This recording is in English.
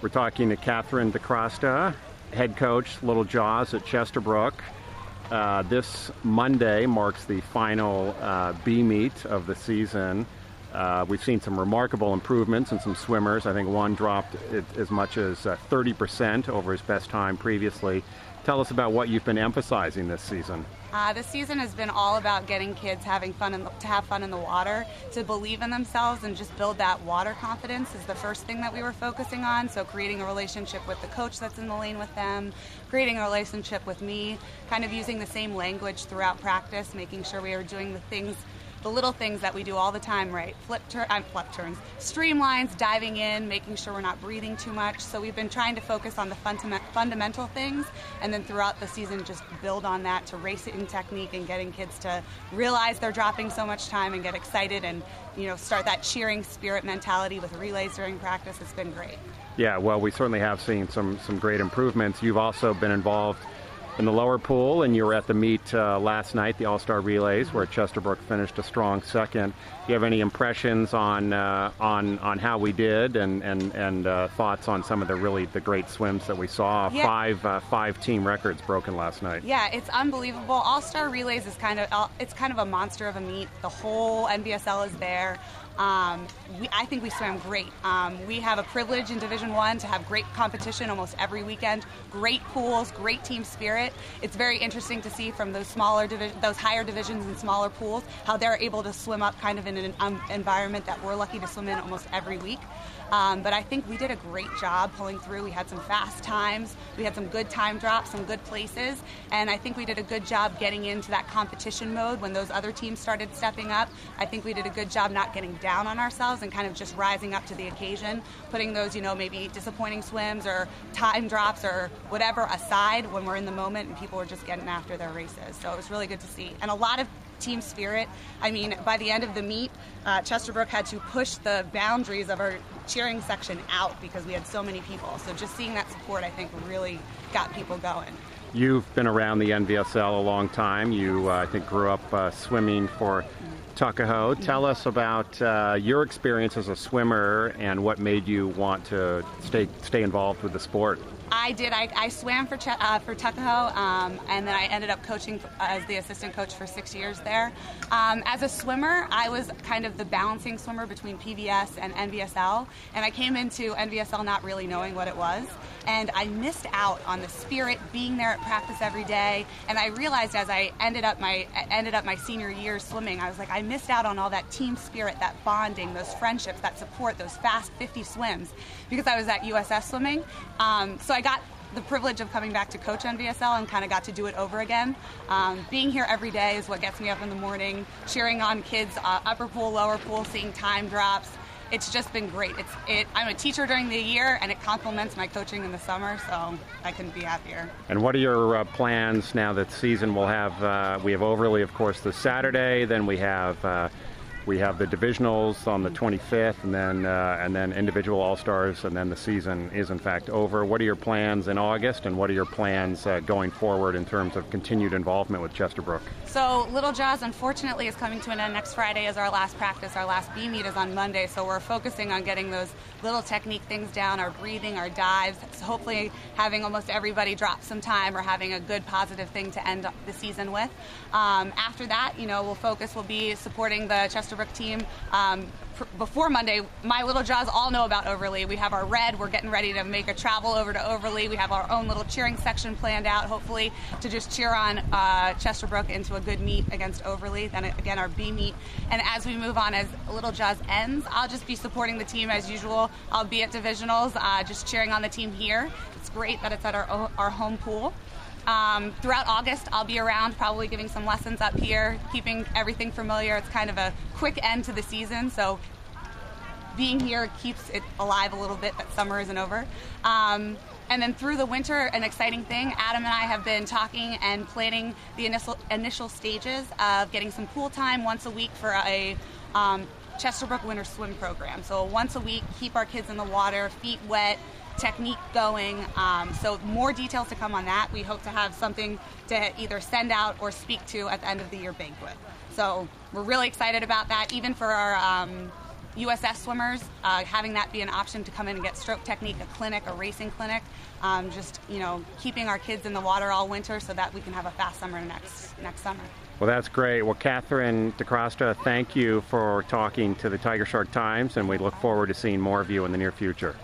We're talking to Katherine DeCrosta, head coach, Little Jaws at Chesterbrook. This Monday marks the final B meet of the season. We've seen some remarkable improvements in some swimmers. I think one dropped as much as 30% over his best time previously. Tell us about what you've been emphasizing this season. This season has been all about getting kids to have fun in the water, to believe in themselves and just build that water confidence is the first thing that we were focusing on. So creating a relationship with the coach that's in the lane with them, creating a relationship with me, kind of using the same language throughout practice, making sure we are doing the little things that we do all the time, right? Flip turns, streamlines, diving in, making sure we're not breathing too much. So we've been trying to focus on the fundamental things, and then throughout the season just build on that to racing technique and getting kids to realize they're dropping so much time and get excited and, start that cheering spirit mentality with relays during practice. It's been great. Yeah, well, we certainly have seen some great improvements. You've also been involved in the lower pool, and you were at the meet last night, the AllStar Relays, where Chesterbrook finished a strong second. Do you have any impressions on how we did, and thoughts on some of the great swims that we saw? Yeah. Five team records broken last night. Yeah, it's unbelievable. AllStar Relays is kind of a monster of a meet. The whole NBSL is there. I think we swam great. We have a privilege in Division I to have great competition almost every weekend, great pools, great team spirit. It's very interesting to see from those those higher divisions and smaller pools how they're able to swim up kind of in an environment that we're lucky to swim in almost every week. But I think we did a great job pulling through. We had some fast times. We had some good time drops, some good places. And I think we did a good job getting into that competition mode when those other teams started stepping up. I think we did a good job not getting down on ourselves and kind of just rising up to the occasion, putting those, maybe disappointing swims or time drops or whatever aside when we're in the moment and people were just getting after their races. So it was really good to see. And a lot of team spirit. I mean, by the end of the meet, Chesterbrook had to push the boundaries of our cheering section out because we had so many people. So just seeing that support, I think, really got people going. You've been around the NBSL a long time. You, I think, grew up swimming for Tuckahoe. Tell us about your experience as a swimmer and what made you want to stay involved with the sport. I did. I swam for Tuckahoe, and then I ended up coaching as the assistant coach for 6 years there. As a swimmer, I was kind of the balancing swimmer between PBS and NBSL, and I came into NBSL not really knowing what it was, and I missed out on the spirit, being there at practice every day, and I realized as I ended up my senior year swimming, I was like, I missed out on all that team spirit, that bonding, those friendships, that support, those fast 50 swims, because I was at USS swimming. So I got the privilege of coming back to coach NBSL and kind of got to do it over again. Being here every day is what gets me up in the morning, cheering on kids, upper pool, lower pool, seeing time drops. It's just been great. I'm a teacher during the year, and it complements my coaching in the summer, so I couldn't be happier. And what are your plans now that season will have? We have Overly, of course, this Saturday. Then we have the divisionals on the 25th, and then individual All-Stars, and then the season is in fact over. What are your plans in August, and what are your plans going forward in terms of continued involvement with Chesterbrook? So Little Jaws, unfortunately, is coming to an end next Friday as our last practice. Our last B meet is on Monday, so we're focusing on getting those little technique things down, our breathing, our dives, so hopefully having almost everybody drop some time or having a good positive thing to end the season with. After that, we'll be supporting the Chesterbrook team. Before Monday, my Little Jaws all know about Overly. We have our red. We're getting ready to make a travel over to Overly. We have our own little cheering section planned out, hopefully, to just cheer on Chesterbrook into a good meet against Overly. Then again, our B meet. And as we move on, as Little Jaws ends, I'll just be supporting the team as usual. I'll be at divisionals, just cheering on the team here. It's great that it's at our home pool. Throughout August, I'll be around, probably giving some lessons up here, keeping everything familiar. It's kind of a quick end to the season, so being here keeps it alive a little bit that summer isn't over. And then through the winter, an exciting thing, Adam and I have been talking and planning the initial stages of getting some pool time once a week for a Chesterbrook Winter Swim program. So once a week, keep our kids in the water, feet wet, technique going. So more details to come on that. We hope to have something to either send out or speak to at the end of the year banquet. So we're really excited about that. Even for our USS swimmers, having that be an option to come in and get stroke technique, a clinic, a racing clinic, just, you know, keeping our kids in the water all winter so that we can have a fast summer next summer. Well, that's great. Well, Katherine DeCrosta, thank you for talking to the Tiger Shark Times, and we look forward to seeing more of you in the near future.